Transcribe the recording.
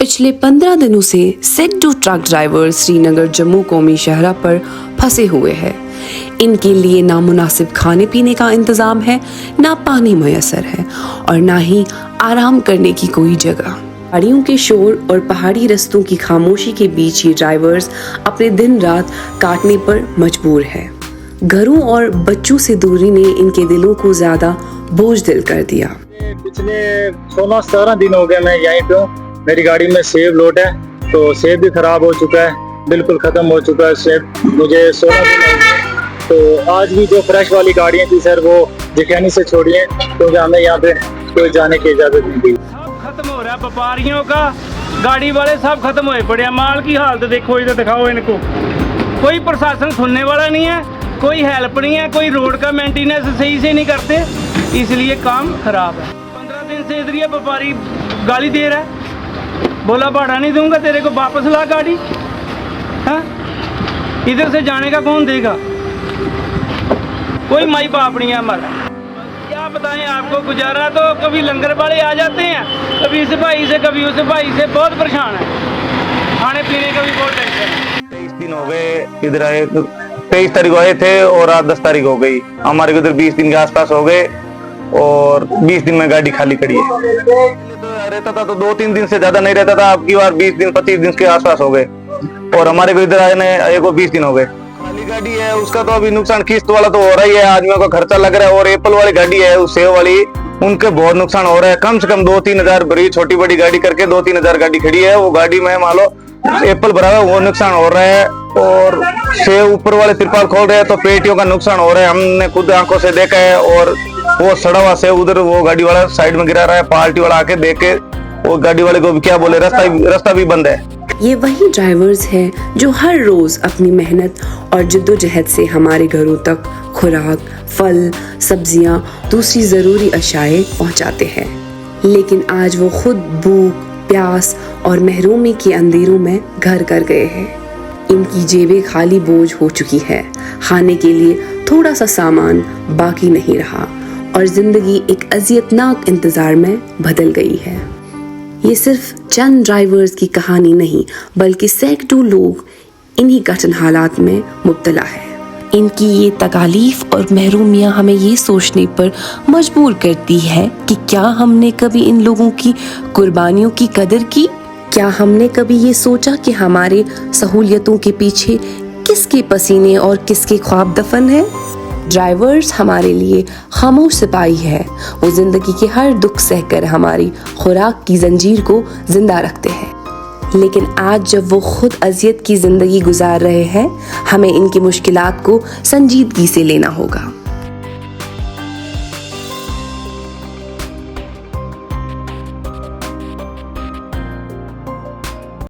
पिछले 15 दिनों से सेक्टो ट्रक ड्राइवर श्रीनगर जम्मू कौमी शहरा पर फंसे हुए हैं। इनके लिए ना मुनासिब खाने पीने का इंतजाम है, ना पानी मयसर है और ना ही आराम करने की कोई जगह। गाड़ियों के शोर और पहाड़ी रास्तों की खामोशी के बीच ये ड्राइवर्स अपने दिन रात काटने पर मजबूर है। घरों और बच्चों से दूरी ने इनके दिलों को ज्यादा बोझ दिल कर दिया। पिछले 16-17 दिन हो गए मैं यहीं पे हूँ। मेरी गाड़ी में सेब लोड है, तो सेब भी खराब हो चुका है, बिल्कुल खत्म हो चुका है सेब। मुझे 16 दिन हो गए। तो आज भी जो फ्रेश वाली गाड़ियाँ थी सर, वो जिखैनी से छोड़ी है, क्योंकि हमें यहाँ पे कोई जाने की इजाजत नहीं दी। सब खत्म हो रहा है, व्यापारियों का, गाड़ी वाले सब खत्म हुए पड़े हैं। माल की हालत देखो, इधर दिखाओ इनको। कोई प्रशासन सुनने वाला नहीं है, कोई हेल्प नहीं है, कोई रोड का मेंटेनेंस सही से नहीं करते, इसलिए काम खराब है। 15 दिन से इधर ये व्यापारी गाली दे रहा है, बोला भाड़ा नहीं दूंगा तेरे को, वापस ला गाड़ी। हाँ, इधर से जाने का कौन देगा? कोई माई बाप नहीं है हमारा। क्या बताएं आपको, गुजारा तो कभी लंगर वाले आ जाते हैं, कभी इस भाई से कभी उस भाई से, बहुत परेशान है। खाने पीने का भी बहुत टेंशन है। 23 दिन हो गए इधर आए, 23 तारीख आए थे और आज 10 तारीख हो गई। हमारे इधर 20 दिन के आसपास हो गए और 20 दिन में गाड़ी खाली खड़ी है। तो रहता था तो 2-3 दिन से ज्यादा नहीं रहता था, अब की बार 20 दिन 25 दिन के आसपास हो गए और हमारे को इधर आए को 20 दिन हो गए। खाली गाड़ी है, उसका तो अभी नुकसान किस्त वाला तो हो रहा ही है, आदमियों का खर्चा लग रहा है। और एप्पल वाली गाड़ी है, उस सेव वाली, उनके बहुत नुकसान हो रहा है। कम से कम 2-3 हजार बड़ी छोटी बड़ी गाड़ी करके 2-3 हजार गाड़ी खड़ी है। वो गाड़ी में मान लो एप्पल भरा हुआ, वो नुकसान हो रहा है। और सेव ऊपर वाले तिरपाल खोल रहे हैं तो पेटियों का नुकसान हो रहा है, हमने खुद आंखों से देखा है। और वो सड़ा हुआ सेव उधर वो गाड़ी वाला साइड में गिरा रहा है, पार्टी वाला आके देख के वो गाड़ी वाले को भी क्या बोले, रास्ता भी बंद है। ये वही ड्राइवर्स हैं जो हर रोज अपनी मेहनत और जद्दोजहद से हमारे घरों तक खुराक, फल, सब्जियां, दूसरी जरूरी अशाएं पहुंचाते हैं। लेकिन आज वो खुद भूख, प्यास और महरूमी के अंधेरों में घर कर गए हैं। इनकी जेबें खाली बोझ हो चुकी है, खाने के लिए थोड़ा सा सामान बाकी नहीं रहा और जिंदगी एक अजियतनाक इंतजार में बदल गई है। ये सिर्फ चंद ड्राइवर्स की कहानी नहीं, बल्कि सैकड़ों लोग इन्हीं कठिन हालात में मुब्तला है। इनकी ये तकालीफ और महरूमियाँ हमें ये सोचने पर मजबूर करती है कि क्या हमने कभी इन लोगों की कुर्बानियों की कदर की? क्या हमने कभी ये सोचा कि हमारे सहूलियतों के पीछे किसके पसीने और किसके ख्वाब दफन है? ड्राइवर्स हमारे लिए खामोश सिपाही है। वो जिंदगी के हर दुख सहकर हमारी खुराक की जंजीर को जिंदा रखते हैं। लेकिन आज जब वो खुद अजियत की जिंदगी गुजार रहे हैं, हमें इनकी मुश्किलात को संजीदगी से लेना होगा।